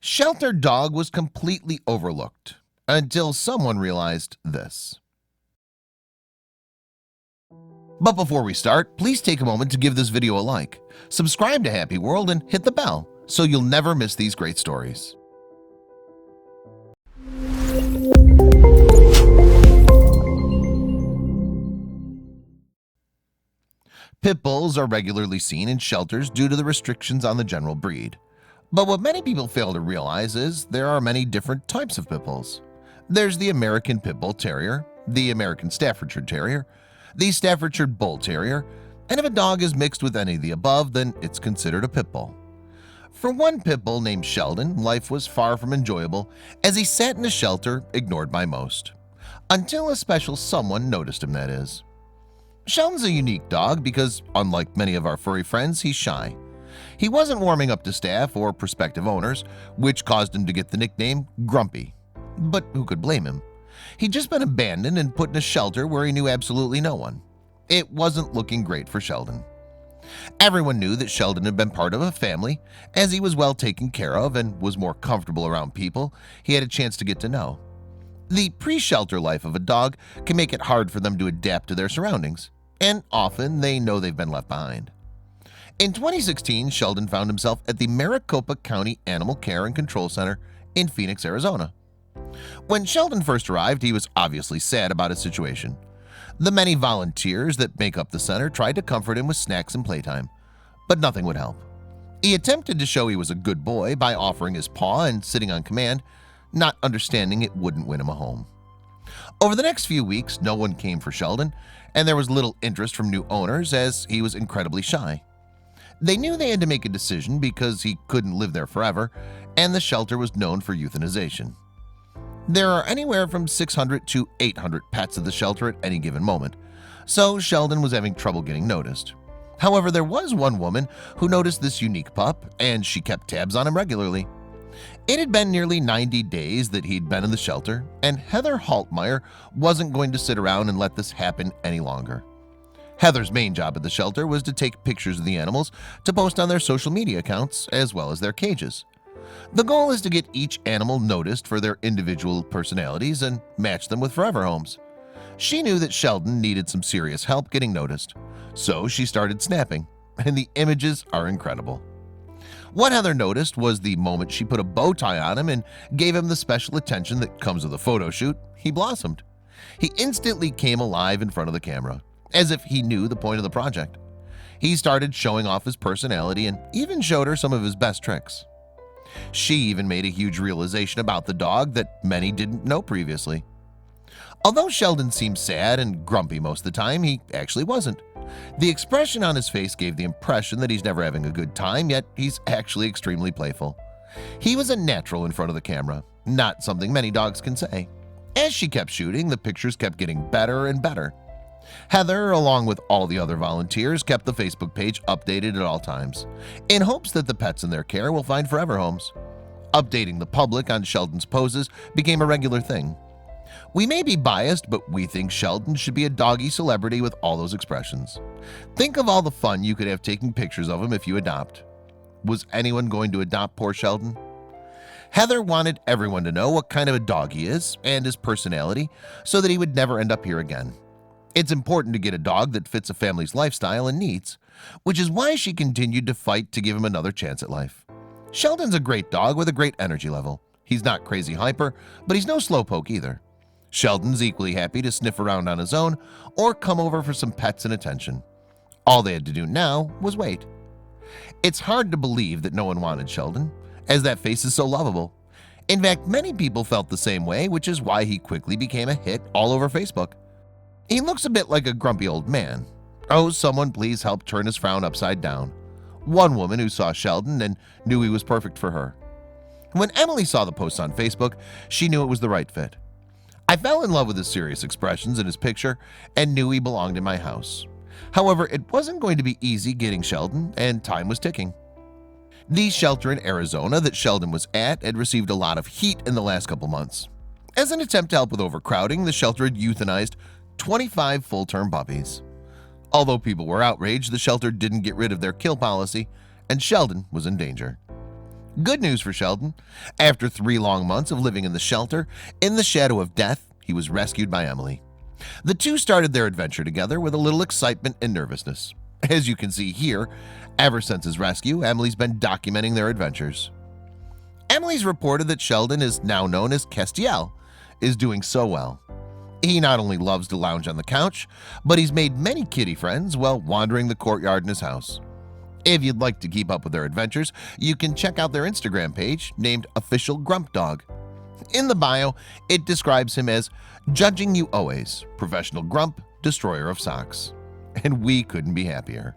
Shelter dog was completely overlooked until someone realized this. But before we start, please take a moment to give this video a like, subscribe to Happy World, and hit the bell so you'll never miss these great stories. Pit bulls are regularly seen in shelters due to the restrictions on the general breed. But what many people fail to realize is there are many different types of pit bulls. There's the American Pit Bull Terrier, the American Staffordshire Terrier, the Staffordshire Bull Terrier, and if a dog is mixed with any of the above, then it's considered a pit bull. For one pit bull named Sheldon, life was far from enjoyable as he sat in a shelter ignored by most. Until a special someone noticed him, that is. Sheldon's a unique dog because, unlike many of our furry friends, he's shy. He wasn't warming up to staff or prospective owners, which caused him to get the nickname Grumpy. But who could blame him? He'd just been abandoned and put in a shelter where he knew absolutely no one. It wasn't looking great for Sheldon. Everyone knew that Sheldon had been part of a family, as he was well taken care of and was more comfortable around people he had a chance to get to know. The pre-shelter life of a dog can make it hard for them to adapt to their surroundings, and often they know they've been left behind. In 2016, Sheldon found himself at the Maricopa County Animal Care and Control Center in Phoenix, Arizona. When Sheldon first arrived, he was obviously sad about his situation. The many volunteers that make up the center tried to comfort him with snacks and playtime, but nothing would help. He attempted to show he was a good boy by offering his paw and sitting on command, not understanding it wouldn't win him a home. Over the next few weeks, no one came for Sheldon, and there was little interest from new owners as he was incredibly shy. They knew they had to make a decision because he couldn't live there forever, and the shelter was known for euthanization. There are anywhere from 600 to 800 pets at the shelter at any given moment, so Sheldon was having trouble getting noticed. However, there was one woman who noticed this unique pup, and she kept tabs on him regularly. It had been nearly 90 days that he'd been in the shelter, and Heather Haltmeyer wasn't going to sit around and let this happen any longer. Heather's main job at the shelter was to take pictures of the animals to post on their social media accounts as well as their cages. The goal is to get each animal noticed for their individual personalities and match them with forever homes. She knew that Sheldon needed some serious help getting noticed, so she started snapping, and the images are incredible. What Heather noticed was the moment she put a bow tie on him and gave him the special attention that comes with a photo shoot, he blossomed. He instantly came alive in front of the camera, as if he knew the point of the project. He started showing off his personality and even showed her some of his best tricks. She even made a huge realization about the dog that many didn't know previously. Although Sheldon seemed sad and grumpy most of the time, he actually wasn't. The expression on his face gave the impression that he's never having a good time, yet he's actually extremely playful. He was a natural in front of the camera, not something many dogs can say. As she kept shooting, the pictures kept getting better and better. Heather, along with all the other volunteers, kept the Facebook page updated at all times, in hopes that the pets in their care will find forever homes. Updating the public on Sheldon's poses became a regular thing. We may be biased, but we think Sheldon should be a doggy celebrity with all those expressions. Think of all the fun you could have taking pictures of him if you adopt. Was anyone going to adopt poor Sheldon? Heather wanted everyone to know what kind of a dog he is and his personality so that he would never end up here again. It's important to get a dog that fits a family's lifestyle and needs, which is why she continued to fight to give him another chance at life. Sheldon's a great dog with a great energy level. He's not crazy hyper, but he's no slowpoke either. Sheldon's equally happy to sniff around on his own or come over for some pets and attention. All they had to do now was wait. It's hard to believe that no one wanted Sheldon, as that face is so lovable. In fact, many people felt the same way, which is why he quickly became a hit all over Facebook. He looks a bit like a grumpy old man. Oh, someone please help turn his frown upside down. One woman who saw Sheldon and knew he was perfect for her. When Emily saw the post on Facebook, she knew it was the right fit. I fell in love with his serious expressions in his picture and knew he belonged in my house. However, it wasn't going to be easy getting Sheldon, and time was ticking. The shelter in Arizona that Sheldon was at had received a lot of heat in the last couple months. As an attempt to help with overcrowding, the shelter had euthanized 25 full-term puppies. Although people were outraged, the shelter didn't get rid of their kill policy, and Sheldon was in danger. Good news for Sheldon. After 3 long months of living in the shelter, in the shadow of death, he was rescued by Emily. The two started their adventure together with a little excitement and nervousness. As you can see here, ever since his rescue, Emily's been documenting their adventures. Emily's reported that Sheldon is now known as Castiel, is doing so well. He not only loves to lounge on the couch, but he's made many kitty friends while wandering the courtyard in his house. If you'd like to keep up with their adventures, you can check out their Instagram page named Official Grump Dog. In the bio, it describes him as judging you always, professional grump, destroyer of socks. And we couldn't be happier.